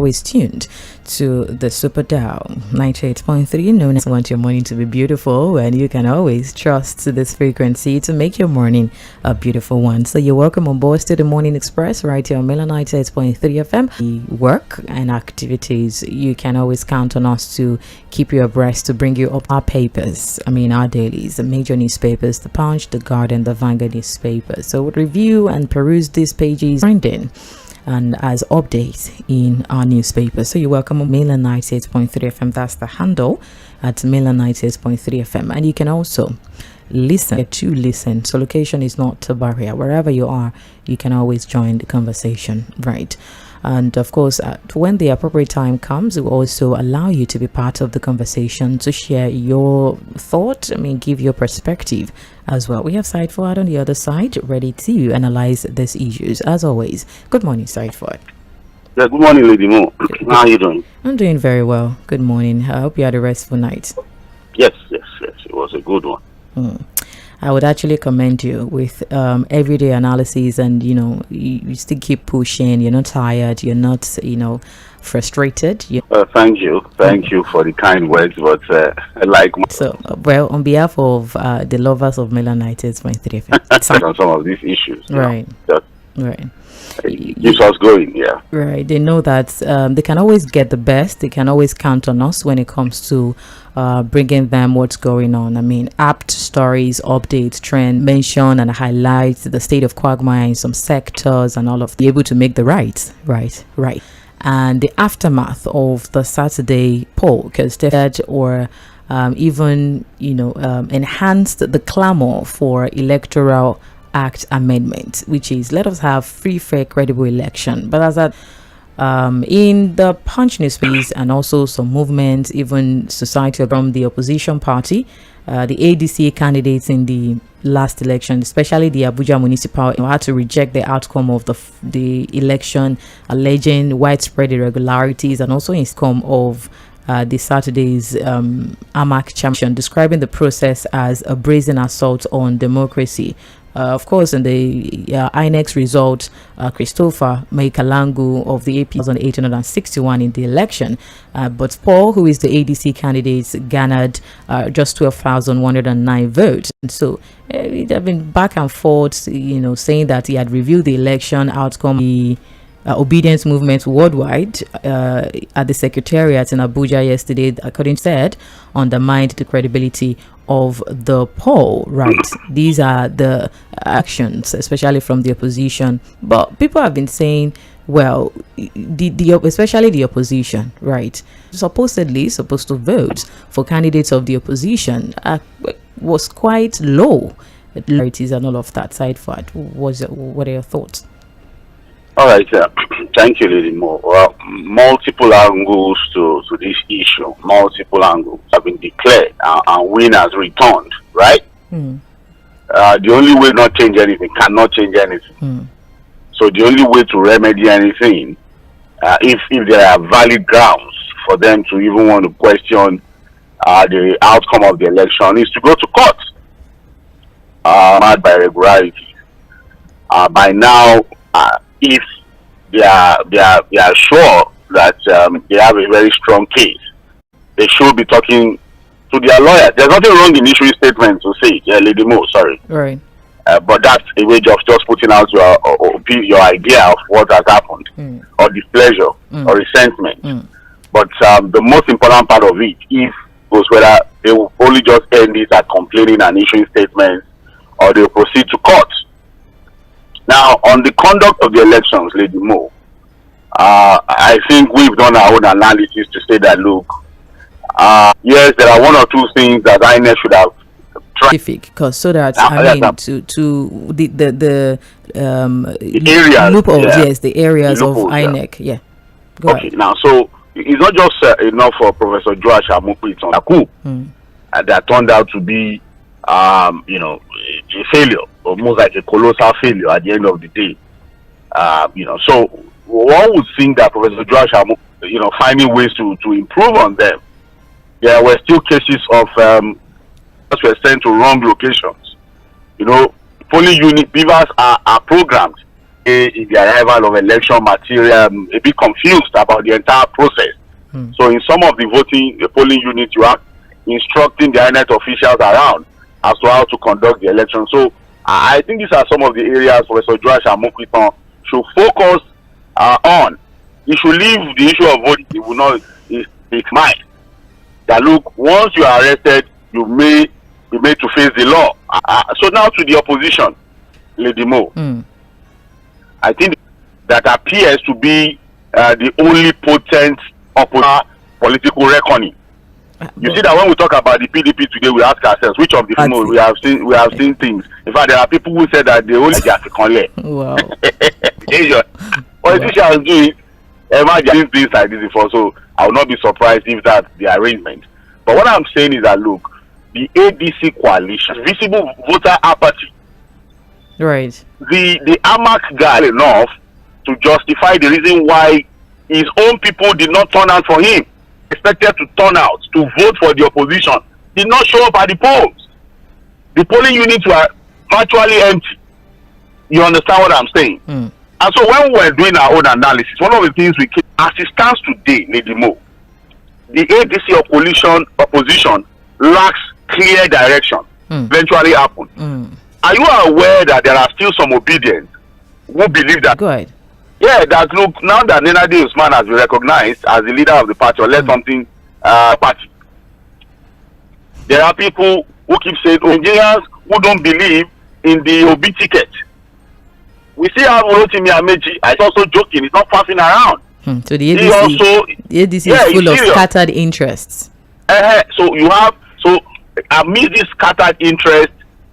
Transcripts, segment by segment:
always tuned to the Super Dial 98.3, known as Want Your Morning to Be Beautiful, and you can always trust this frequency to make your morning a beautiful one. So you're welcome on board to the Morning Express right here on Mela 98.3 FM. The work and activities, you can always count on us to keep you abreast, to bring you up our papers, our dailies, the major newspapers, the Punch, the Guardian, the Vanguard newspaper. So we'll review and peruse these pages trending and as updates in our newspaper. So you're welcome on Mela 98.3 FM. That's the handle at Mela 98.3 FM. And you can also listen. So location is not a barrier. Wherever you are, you can always join the conversation, right? And of course, when the appropriate time comes, it will also allow you to be part of the conversation, to share your thought, give your perspective as well. We have Side Forward on the other side, ready to analyze these issues. As always, good morning, Side Forward. Yeah, good morning, Lady Mo. How are you doing? I'm doing very well. Good morning. I hope you had a restful night. Yes. It was a good one. I would actually commend you with everyday analysis, and you still keep pushing. You're not tired. You're not frustrated. Thank you for the kind words, but I like on behalf of the lovers of Mela 98.3 on some of these issues, right? Right. It keeps us going, right. They know that they can always get the best. They can always count on us when it comes to bringing them what's going on. Apt stories, updates, trend, mention and highlight the state of quagmire in some sectors, and all of be able to make the right. And the aftermath of the Saturday poll, because they had even enhanced the clamor for electoral Act amendment, which is let us have free, fair, credible election. But as that in the Punch newspaper and also some movements, even society from the opposition party, the ADC candidates in the last election, especially the Abuja municipal, had to reject the outcome of the election, alleging widespread irregularities, and also in outcome of the Saturday's AMAC championship, describing the process as a brazen assault on democracy. Of course, in the INEX result, Christopher Maikalangu of the AP 1,861 in the election, but Paul, who is the ADC candidate, garnered just 12,109 votes. And so it had been back and forth, saying that he had reviewed the election outcome. The obedience movement worldwide at the Secretariat in Abuja yesterday, according to said, undermined the credibility of the poll, right? These are the actions, especially from the opposition. But people have been saying, well, especially the opposition, right, supposedly supposed to vote for candidates of the opposition was quite low. It and all of that. Side for it. What are your thoughts? All right, thank you, Lady Mo. Well, multiple angles to this issue. Multiple angles have been declared, and winners returned, right? The only way not change anything, cannot change anything. So the only way to remedy anything, if there are valid grounds for them to even want to question the outcome of the election, is to go to court, marked by irregularity. By now, if they are sure that they have a very strong case, they should be talking to their lawyer. There's nothing wrong in issuing statements to say, Lady Mo, sorry. Right. But that's a way of just putting out your idea of what has happened, or displeasure, or resentment. But the most important part of it, if goes whether they will only just end this at complaining and issuing statements, or they will proceed to court. Now, on the conduct of the elections, Lady Mo, I think we've done our own analysis to say that, look, yes, there are one or two things that INEC should have tried. Because so that to the areas, loopholes, yes, the areas of INEC, Go okay, ahead. now, so it's not just enough for Professor Joash Amoku that turned out to be, a failure, almost like a colossal failure at the end of the day. So one would think that Professor Joash Amoku, finding ways to improve on them. There were still cases of that were sent to wrong locations. Polling unit beavers are programmed in the arrival of election material, a bit confused about the entire process. So in some of the polling units, you are instructing the INEC officials around as to how to conduct the election. So I think these are some of the areas Professor Joash Amokwitong should focus on. He should leave the issue of voting. He will not his mind. That look, once you are arrested, you may be made to face the law. So now to the opposition, Lady Mo. I think that appears to be the only potent political reckoning. You see that when we talk about the PDP today, we ask ourselves which of the most we have seen things. In fact, there are people who say that they only just wow. Politicians do it. Imagine things like this before, so I will not be surprised if that's the arrangement. But what I'm saying is that look, the ADC coalition, visible voter apathy. Right. The AMAC guy enough to justify the reason why his own people did not turn out for him. Expected to turn out to vote for the opposition, did not show up at the polls. The polling units were virtually empty. You understand what I'm saying? And so when we were doing our own analysis, one of the things we keep, as it stands today, Lady Mo, the ADC coalition opposition lacks clear direction. Eventually happen. Are you aware that there are still some obedience who believe that? Go ahead. Yeah, that look, now that Nnamdi Usman has been recognized as the leader of the party or led something party, there are people who keep saying Nigerians who don't believe in the Obi ticket. We see how Rotimi Amechi is also joking, he's not passing around. So the ADC is full of scattered interests. So you have, amidst this scattered interest,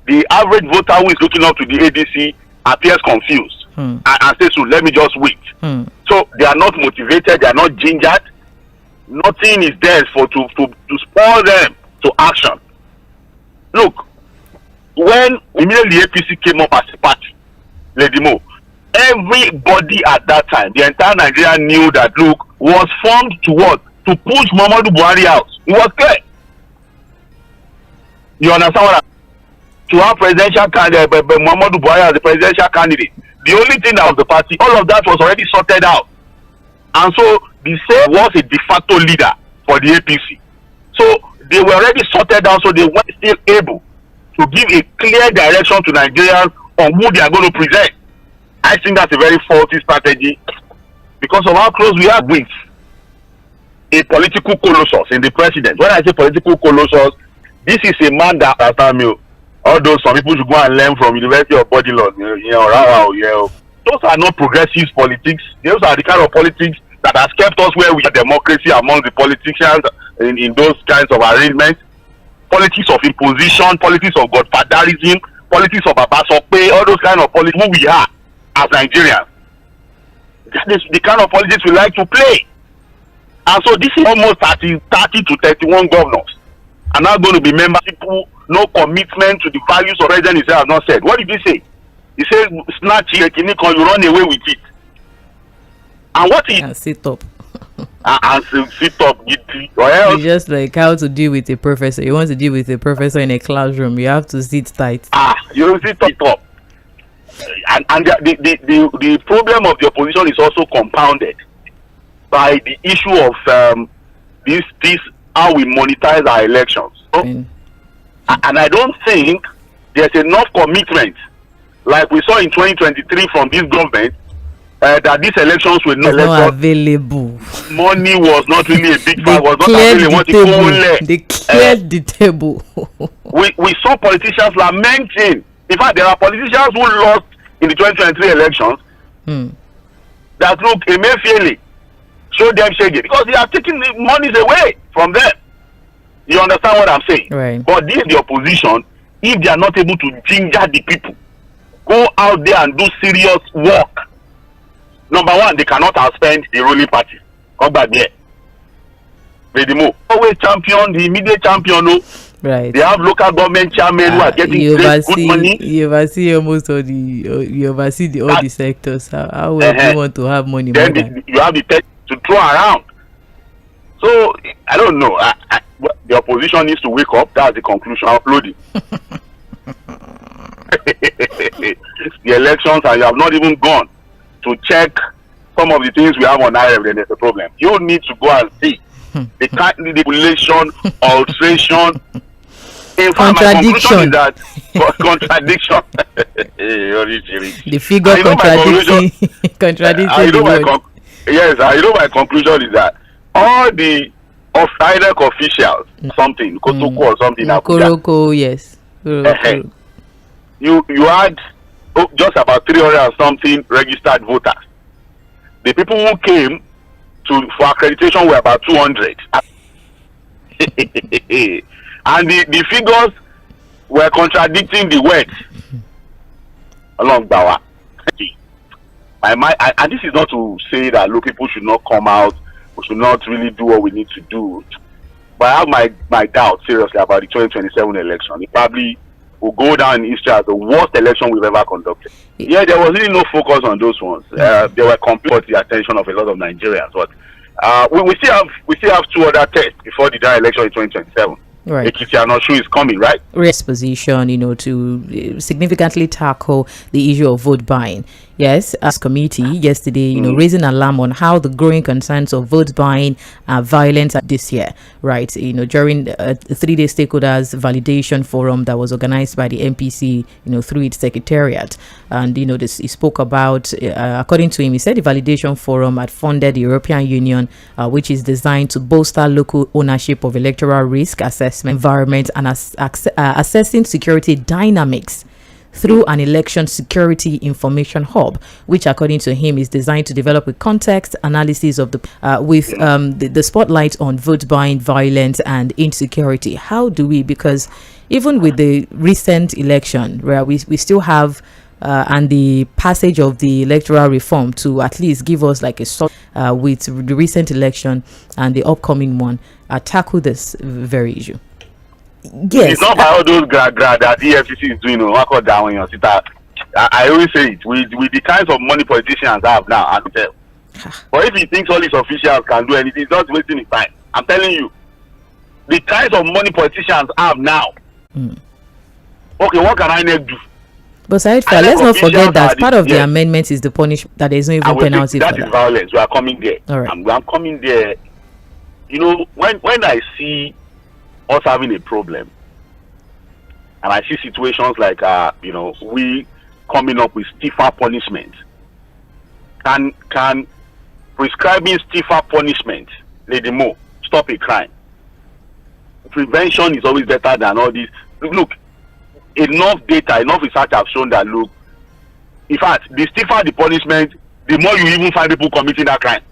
the average voter who is looking up to the ADC appears confused. And says, so let me just wait. So they are not motivated, they are not gingered. Nothing is there to spur them to action. Look, when immediately APC came up as a party, Lady Mo, everybody at that time, the entire Nigeria knew that look was formed to what? To push Muhammadu Buhari out. It was clear. You understand what to have presidential candidate, Muhammadu Buhari as the presidential candidate. The only thing that was the party, all of that was already sorted out. And so the same was a de facto leader for the APC. So they were already sorted out, so they were still able to give a clear direction to Nigerians on who they are going to present. I think that's a very faulty strategy because of how close we are with a political colossus in the president. When I say political colossus, this is a man that although some people should go and learn from University of Bodilon, those are not progressive politics. Those are the kind of politics that has kept us where we have democracy among the politicians in those kinds of arrangements. Politics of imposition, politics of godfatherism, politics of Abasope, all those kind of politics who we are as Nigerians. This is the kind of politics we like to play. And so this is almost 30 to 31 governors are now going to be members. People, no commitment to the values of president himself has not said. What did he say? He said, snatch it, you run away with it. And what he sit up. And sit up. It's just like how to deal with a professor. You want to deal with a professor in a classroom, you have to sit tight. You sit up. And the problem of the opposition is also compounded by the issue of this how we monetize our elections. And I don't think there's enough commitment, like we saw in 2023 from this government, that these elections were not available. Money was not really a big factor. Was not available. They cleared the table. we saw politicians lamenting. In fact, there are politicians who lost in the 2023 elections that look Emefiele showed them shaking because they are taking the monies away from them. You understand what I'm saying? Right. But this is the opposition. If they are not able to ginger the people, go out there and do serious work. Number one, they cannot outspend the ruling party. Come back there. Always champion, the immediate champion. Right. They have local government chairmen who are getting good money. You oversee almost all the sectors. How well do you want to have money? Then you have the tech to throw around. So I don't know. The opposition needs to wake up. That's the conclusion. Uploading. The elections and you have not even gone. to check some of the things we have on IRF, then there's a problem. You need to go and see the manipulation, alteration. In fact, my conclusion is that contradiction. The figure contradicting the word. Yes, I know my conclusion is that all the IRF officials, something, Kotoko or something, Koroko, yes. You had just about 300 and something registered voters. The people who came for accreditation were about 200. And the figures were contradicting the words along Bawa. And this is not to say that look, people should not come out, we should not really do what we need to do. But I have my doubts seriously about the 2027 election. It probably will go down in history as the worst election we've ever conducted. Yeah, there was really no focus on those ones. They were complete the attention of a lot of Nigerians. But we still have 2 other tests before the general election in 2027. Right. I'm not sure is coming, right? Position, to significantly tackle the issue of vote buying. Yes, as committee yesterday, raising alarm on how the growing concerns of vote buying are violent this year, right? During a 3-day stakeholders validation forum that was organized by the MPC, through its secretariat, and he spoke about, according to him, he said the validation forum had funded the European Union, which is designed to bolster local ownership of electoral risk assessment environment and assessing security dynamics through an election security information hub, which according to him is designed to develop a context analysis of the spotlight on vote buying, violence and insecurity. How do we, because even with the recent election where we still have and the passage of the electoral reform to at least give us like a sort with the recent election and the upcoming one, tackle this very issue. Yes. It's not by all those grad that EFCC is doing. I always say it with the kinds of money politicians have now. I tell. But if he thinks all these officials can do anything, he's not wasting his time. I'm telling you, the kinds of money politicians have now. Okay, what can I do? But let's not forget that part of the amendment is the punishment, that there is no even penalty for that. That is violence. We are coming there. All right. I'm coming there. When I see us having a problem, and I see situations like we coming up with stiffer punishment, can prescribing stiffer punishment, Lady Mo, stop a crime? Prevention is always better than all this. Look, enough data, enough research have shown that, look, in fact, the stiffer the punishment, the more you even find people committing that crime.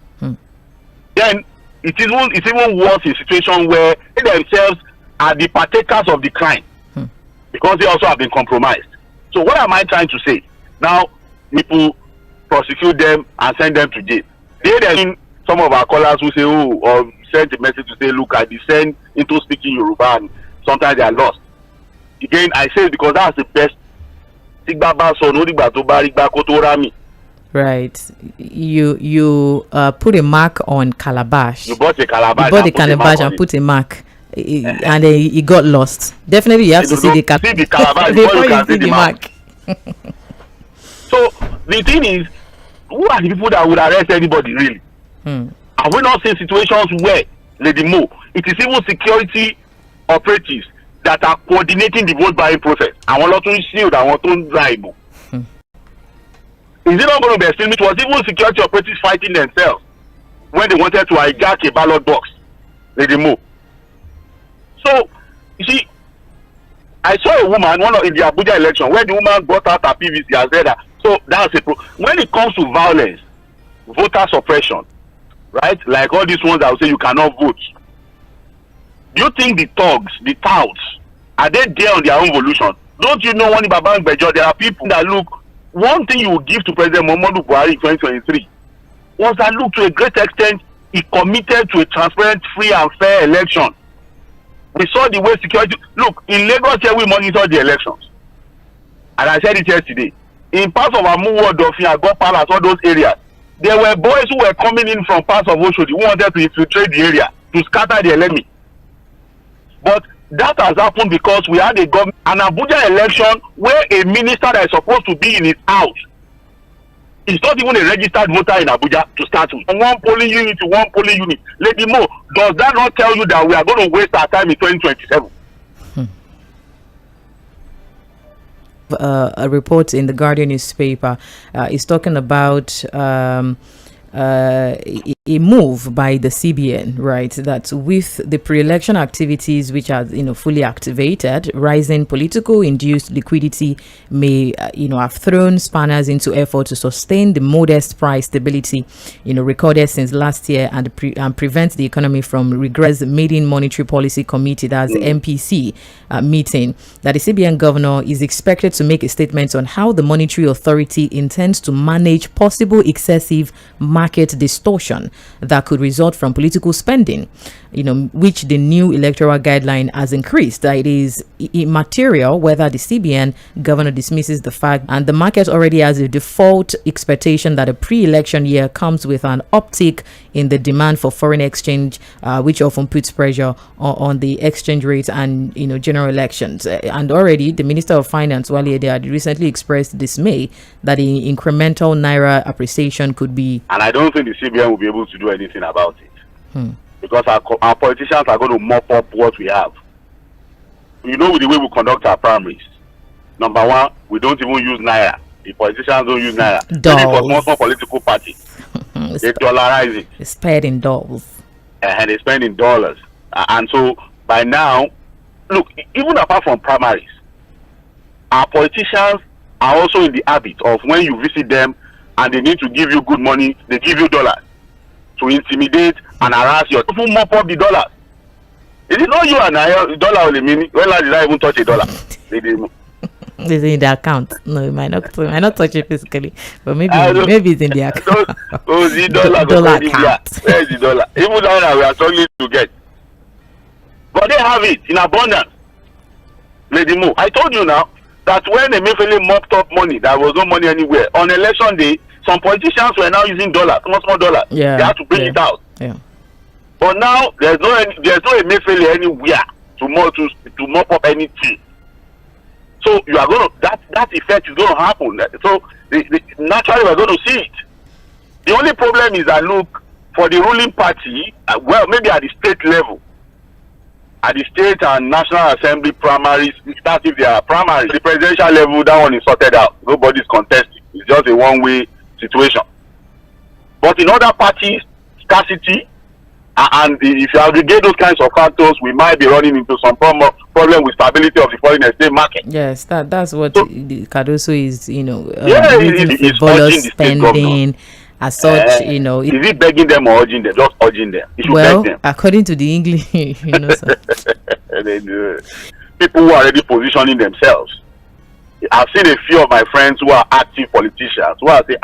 Then it's even worse in situations where they themselves are the partakers of the crime because they also have been compromised. So what am I trying to say? Now, people prosecute them and send them to jail. Then some of our callers who say, or send a message to say, look, I descend into speaking Yoruba and sometimes they are lost. Again, I say it because that's the best. Right. You put a mark on calabash. You bought a calabash. You bought the calabash and put a mark, and it got lost. Definitely, you have to see the calabash before you can see the mark. So the thing is, who are the people that would arrest anybody really? Have we not seen situations where, Lady Mo, it is even security operatives that are coordinating the vote buying process? I want to shield, I want to drive. Is it not going to be extreme? It was even security operatives fighting themselves when they wanted to hijack a ballot box, Lady Mo. So, you see, I saw a woman in the Abuja election where the woman brought out her PVC and said that. So that's when it comes to violence, voter suppression, right? Like all these ones that will say you cannot vote. Do you think the thugs, the touts, are they there on their own volition? Don't you know when there are people that look. One thing you will give to President Muhammadu Buhari in 2023 was that, look, to a great extent, he committed to a transparent, free and fair election. We saw the way security. Look, in Lagos here we monitor the elections, and I said it yesterday. In parts of Amuwo, Dofin, Agbo Palace, all those areas, there were boys who were coming in from parts of Oshodi who wanted to infiltrate the area to scatter the enemy. But that has happened because we had an Abuja election where a minister that is supposed to be in his house He's not even a registered voter in Abuja to start with. From one polling unit to one polling unit. Lady Mo, does that not tell you that we are going to waste our time in 2027? A report in the Guardian newspaper is talking about a move by the CBN, right, that with the pre-election activities which are fully activated, rising political induced liquidity may have thrown spanners into effort to sustain the modest price stability recorded since last year and prevent the economy from regress. Meeting Monetary Policy Committee, that's the MPC meeting, that the CBN governor is expected to make a statement on how the monetary authority intends to manage possible excessive market distortion that could result from political spending, which the new electoral guideline has increased. It is immaterial whether the CBN governor dismisses the fact, and the market already has a default expectation that a pre-election year comes with an uptick in the demand for foreign exchange, which often puts pressure on the exchange rate and general elections. And already the Minister of Finance, Wale Ede, had recently expressed dismay that the incremental naira appreciation could be. And I don't think the CBN will be able to do anything about it. Because our politicians are going to mop up what we have. With the way we conduct our primaries, number one, we don't even use naira. The politicians don't use naira. For small political parties, they dollarize it. They spend in dollars. And they spend in dollars. And so by now, look, even apart from primaries, our politicians are also in the habit of, when you visit them and they need to give you good money, they give you dollars to intimidate and harass you. People mop up the dollars. Is it not you and I? Dollar only meaning. When last did I even touch a dollar? It's in the account. No, it might not touch it physically, but maybe it's in the account. The dollar account. Where is the dollar? Even now we are struggling to get. But they have it in abundance. Lady Mo, I told you now that when Emefiele mopped up money, there was no money anywhere. On election day, some politicians were now using dollars, small dollars. Yeah, they had to bring it out. Yeah. But now there's no Emefiele anywhere to mop up anything. So you are going to that effect is going to happen. So naturally we're going to see it. The only problem is that, look, for the ruling party, maybe at the state level, at the state and national assembly primaries, that's if they are primaries. The presidential level, that one is sorted out. Nobody's contesting. It's just a one-way situation. But in other parties, scarcity, and if you aggregate those kinds of factors, we might be running into some problem with stability of the foreign exchange market. Yes, that's what Cardoso is, it's urging spending as such, Is it begging them or urging them? Just urging them. It should beg them. According to the English, so. People who are already positioning themselves. I've seen a few of my friends who are active politicians who are saying,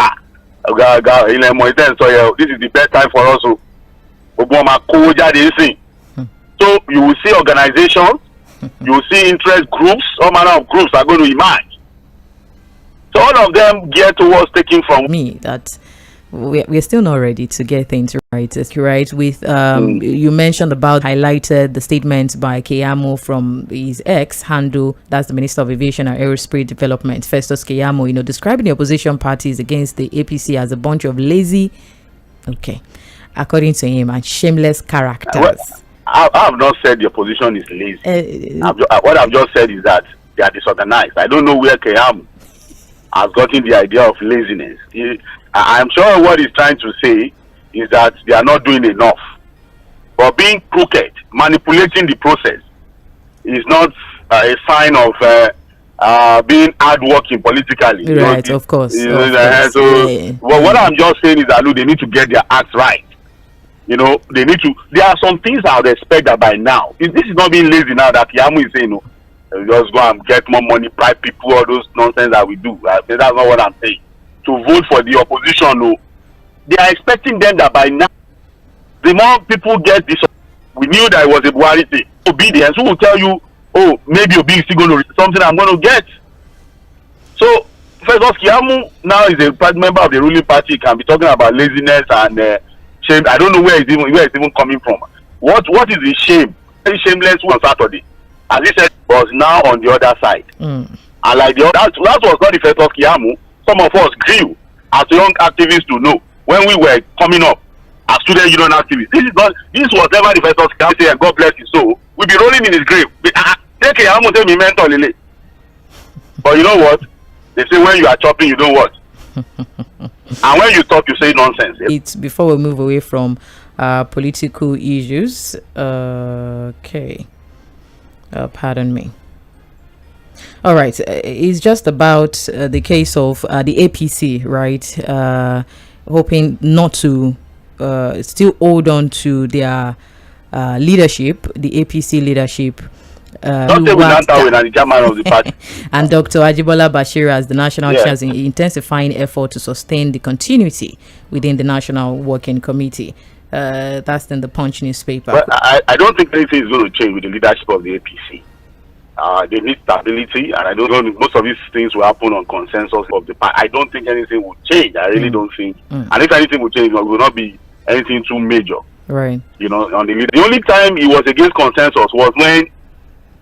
this is the best time for us to. So you will see organizations, you will see interest groups, all manner of groups are going to emerge. So all of them geared towards taking from me that we're still not ready to get things right. Right? With you mentioned about highlighted the statement by Keyamo from his ex handle, that's the Minister of Aviation and Aerospace Development, Festus Keyamo, describing the opposition parties against the APC as a bunch of lazy, according to him, and shameless characters. I have not said the opposition is lazy. What I've just said is that they are disorganized. I don't know where Keyamo has gotten the idea of laziness. I'm sure what he's trying to say is that they are not doing enough. But being crooked, manipulating the process, is not a sign of being hardworking politically. Right, of course. What I'm just saying is that, look, they need to get their acts right. They need to. There are some things I would expect that by now. This is not being lazy now that Keyamo is saying, just go and get more money, bribe people, all those nonsense that we do. That's not what I'm saying. To vote for the opposition, they are expecting them that by now, the more people get this, we knew that it was a Buhari thing. Obedience, who will tell you, maybe Obi is still going to something I'm going to get. So, first of all, Keyamo now is a member of the ruling party. He can be talking about laziness and shame. I don't know where it's even coming from. What is the shame? Very shameless on Saturday, as he said, was now on the other side. And like that was not the first of Keyamo. Some of us grew as young activists to know when we were coming up as student union activists. This was never the first can say, and God bless his soul. We'll be rolling in his grave. Take a mentor, Lily. But you know what? They say when you are chopping, you don't what? And when you talk, you say nonsense. It's before we move away from political issues. Okay. Pardon me. All right. It's just about the case of the APC, right? Hoping not to still hold on to their leadership, the APC leadership. Not say we not the chairman of the party. And Dr. Ajibola Bashir as the national chair is intensifying effort to sustain the continuity within the National Working Committee. That's in the Punch newspaper. But I don't think anything is going to change with the leadership of the APC. They need stability, and I don't think most of these things will happen on consensus of the party. I don't think anything will change. I really don't think. And if anything will change, it will not be anything too major. Right. You know, on the only time he was against consensus was when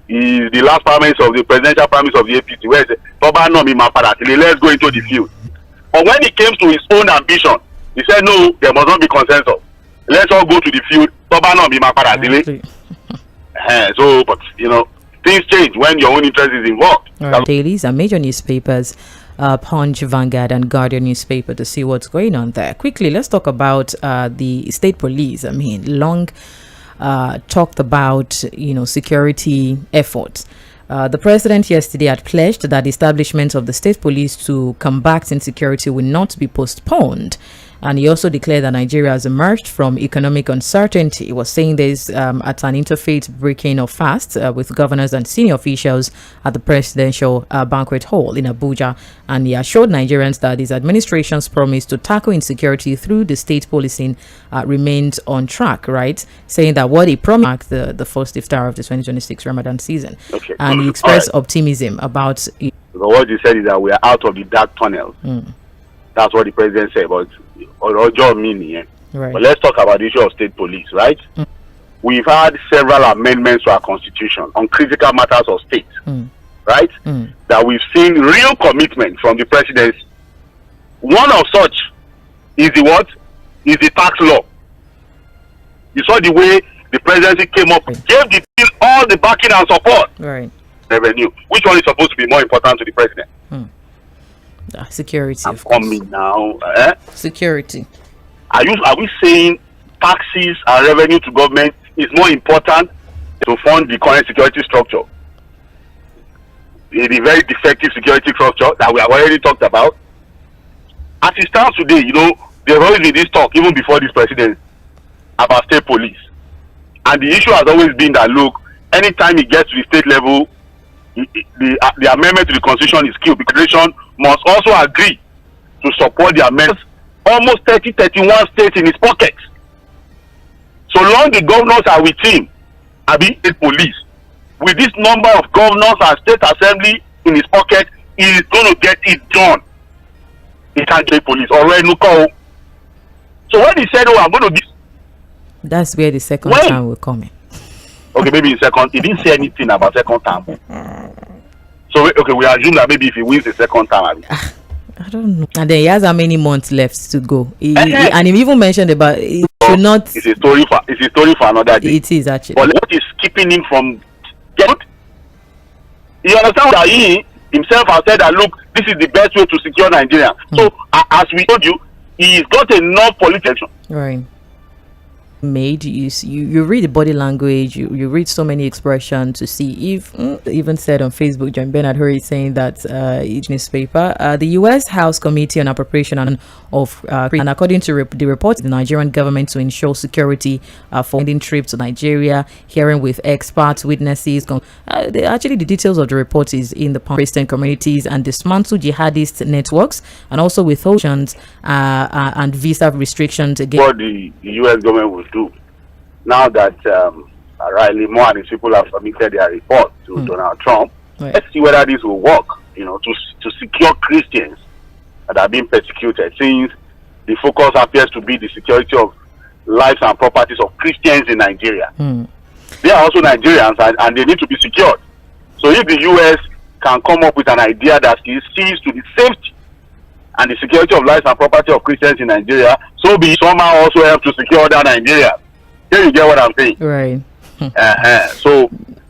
is the last promise of the presidential promise of the APC, where he said, let's go into the field. But when it came to his own ambition, he said, no, there must not be consensus. Let's all go to the field. So, but, you know, things change when your own interest is involved. Dailies and major newspapers, Punch, Vanguard, and Guardian newspaper to see what's going on there. Quickly, let's talk about the state police. I mean, long talked about, you know, security efforts. The president yesterday had pledged that the establishment of the state police to combat insecurity will not be postponed. And he also declared that Nigeria has emerged from economic uncertainty. He was saying this at an interfaith breaking of fast with governors and senior officials at the presidential banquet hall in Abuja. And he assured Nigerians that his administration's promise to tackle insecurity through the state policing remains on track, right? Saying that what he promised the first iftar of the 2026 Ramadan season. Okay. And he expressed optimism about it. What he said is that we are out of the dark tunnel. That's what the president said. But But let's talk about the issue of state police, right? We've had several amendments to our constitution on critical matters of state, right? That we've seen real commitment from the presidency. One of such is the what? Is the tax law. You saw the way the presidency came up, gave the bill all the backing and support. Right. Revenue. Which one is supposed to be more important to the president? Security. I'm coming now. Security. Are we saying taxes and revenue to government is more important to fund the current security structure? The very defective security structure that we have already talked about. As it stands today, you know, there's always been this talk, even before this president, about state police. And the issue has always been that, look, anytime it gets to the state level, the amendment to the constitution is key. The federation must also agree to support the amendments. Almost 31 states in his pocket. So long the governors are with him, state police, with this number of governors and state assembly in his pocket, he is going to get it done. He can't get police already. So when he said, "Oh, I'm going to," that's where the second time will come in. Okay, maybe in second. He didn't say anything about second term. So okay, we assume that maybe if he wins the second term, I don't know. And then he has how many months left to go? And he even mentioned about it should not. It's a story for another day. It is actually. But what is keeping him from getting? You understand that he himself has said that, look, this is the best way to secure Nigeria. So as we told you, he's got enough politician. Right. Made you read the body language, you read so many expressions to see if even said on Facebook, John Bernard Hurry saying that each newspaper, the U.S. House Committee on Appropriation and according to the report, the Nigerian government to ensure security for ending trips to Nigeria, hearing with experts, witnesses. Actually, the details of the report is in the Christian communities and dismantle jihadist networks, and also with oceans and visa restrictions again. What the U.S. government will do now that Riley Moore and his people have submitted their report to Donald Trump. Right. Let's see whether this will work, you know, to secure Christians that are being persecuted, since the focus appears to be the security of lives and properties of Christians in Nigeria. They are also Nigerians, and they need to be secured. So if the U.S. can come up with an idea that sees to the safety and the security of lives and property of Christians in Nigeria, so be somehow also help to secure other Nigeria. Here you get what I'm saying? Right. So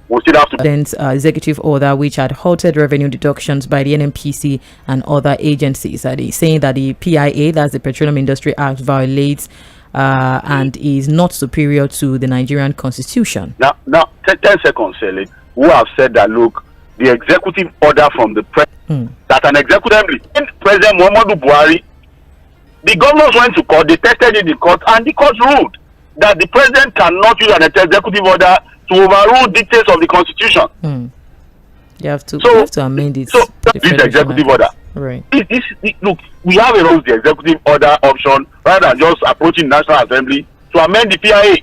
we still have to. President's executive order, which had halted revenue deductions by the NNPC and other agencies, saying that the PIA, that's the Petroleum Industry Act, violates and is not superior to the Nigerian Constitution. Now, 10 seconds, Sally, who have said that, look, the executive order from the president, that an executive, President Muhammadu Buhari, the governors went to court, they tested in the court, and the court ruled that the president cannot use an executive order to overrule dictates of the Constitution. You have to amend it. So this executive order. Right. Look, we have a the executive order option rather than just approaching National Assembly to amend the PIA.